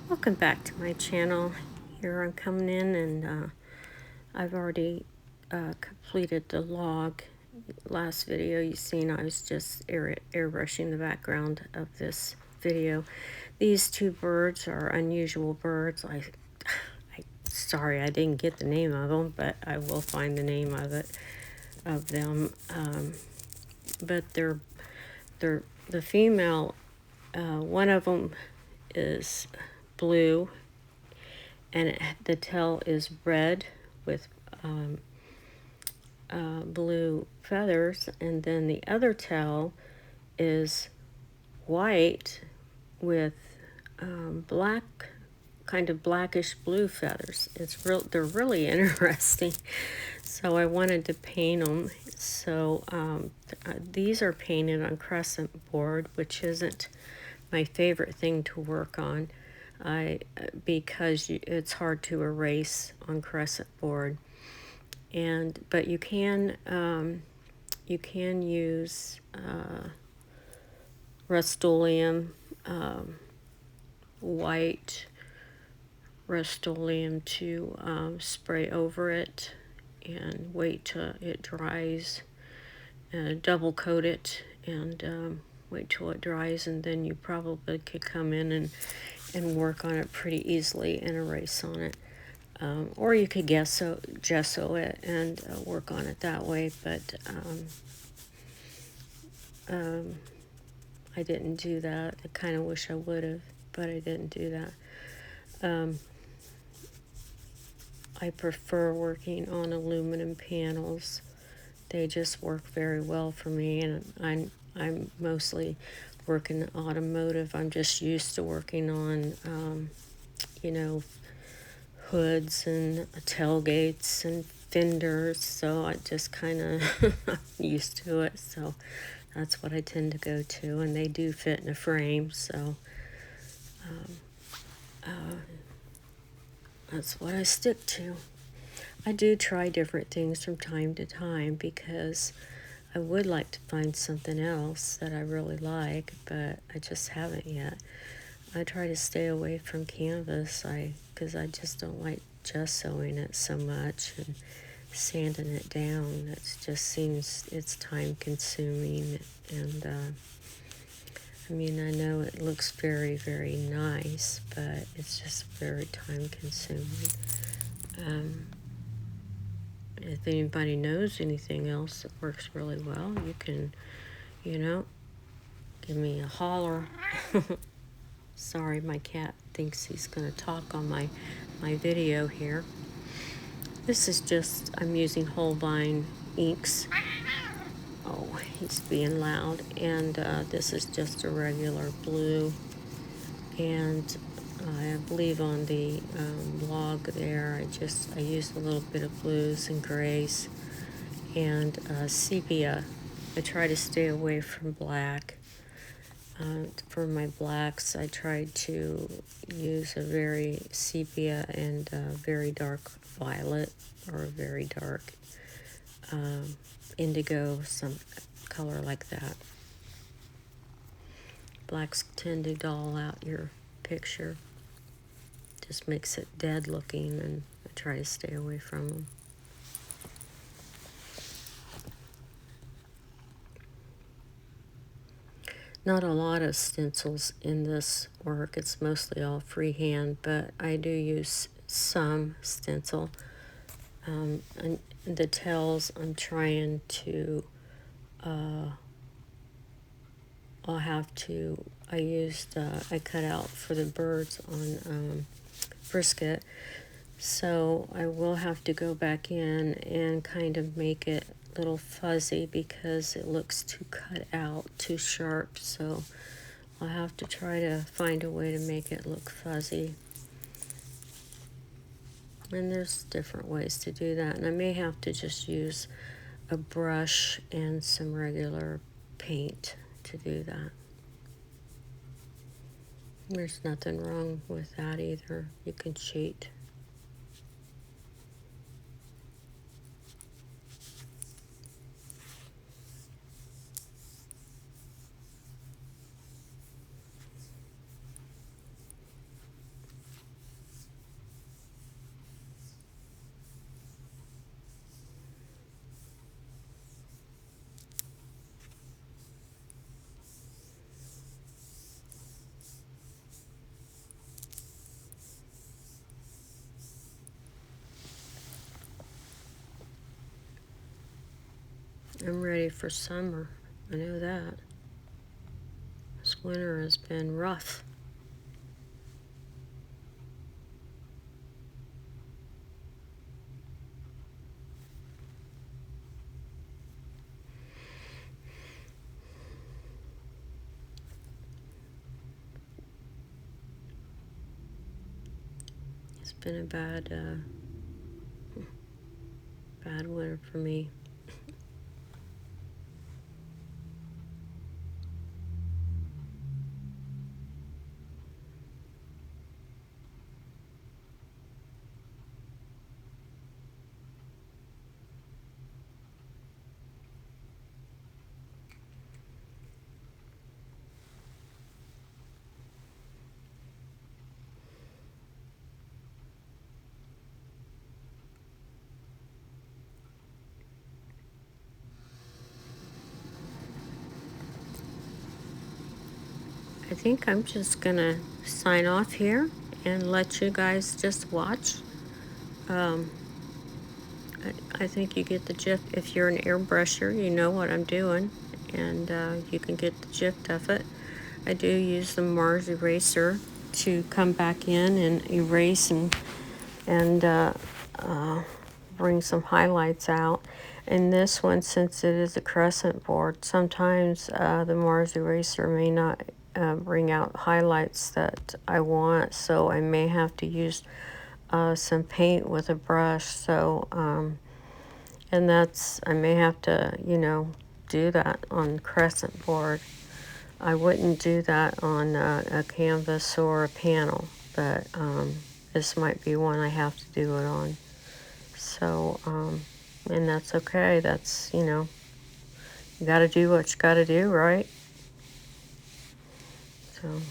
Welcome back to my channel. Here I'm coming in and I've already completed the log. Last video you seen I was just airbrushing the background of this video. These two birds are unusual birds. Sorry I didn't get the name of them, but I will find the name of them. But they're the female. One of them is blue, and the tail is red with blue feathers, and then the other tail is white with black, kind of blackish blue feathers. They're really interesting. So I wanted to paint them. So these are painted on crescent board, which isn't my favorite thing to work on. Because it's hard to erase on crescent board, but you can use Rust-Oleum, white Rust-Oleum to spray over it and wait till it dries. Double coat it and wait till it dries, and then you probably could come in and work on it pretty easily and erase on it. Or you could gesso it and work on it that way, but I didn't do that. I kind of wish I would have, but I didn't do that. I prefer working on aluminum panels. They just work very well for me, and I'm mostly working automotive. I'm just used to working on, hoods and tailgates and fenders, so I just kind of used to it. So that's what I tend to go to, and they do fit in a frame, so that's what I stick to. I do try different things from time to time because I would like to find something else that I really like, but I just haven't yet. I try to stay away from canvas because I just don't like gessoing it so much and sanding it down. It just seems it's time consuming, and I mean, I know it looks very, very nice, but it's just very time consuming. If anybody knows anything else that works really well, you can, give me a holler. Sorry, my cat thinks he's going to talk on my video here. This is just, I'm using Holbein inks. Oh, he's being loud. And this is just a regular blue. And I believe on the log there, I used a little bit of blues and grays and sepia. I try to stay away from black. For my blacks, I tried to use a very sepia and very dark violet, or a very dark indigo, some color like that. Blacks tend to dull out your picture. Just makes it dead looking, and I try to stay away from them. Not a lot of stencils in this work. It's mostly all freehand, but I do use some stencil. And the tails, I'm trying to, I cut out for the birds on brisket. So I will have to go back in and kind of make it a little fuzzy because it looks too cut out, too sharp. So I'll have to try to find a way to make it look fuzzy. And there's different ways to do that. And I may have to just use a brush and some regular paint to do that. There's nothing wrong with that either. You can cheat. I'm ready for summer. I know that. This winter has been rough. It's been a bad winter for me. I think I'm just gonna sign off here and let you guys just watch. I think you get the gist. If you're an airbrusher, you know what I'm doing, and you can get the gist of it. I do use the Mars eraser to come back in and erase and bring some highlights out. And this one, since it is a crescent board, sometimes the Mars eraser may not bring out highlights that I want, so I may have to use some paint with a brush. So and that's, I may have to, you know, do that on crescent board. I wouldn't do that on a canvas or a panel, but this might be one I have to do it on. So, and that's okay. That's, you know, you got to do what you got to do, right? So.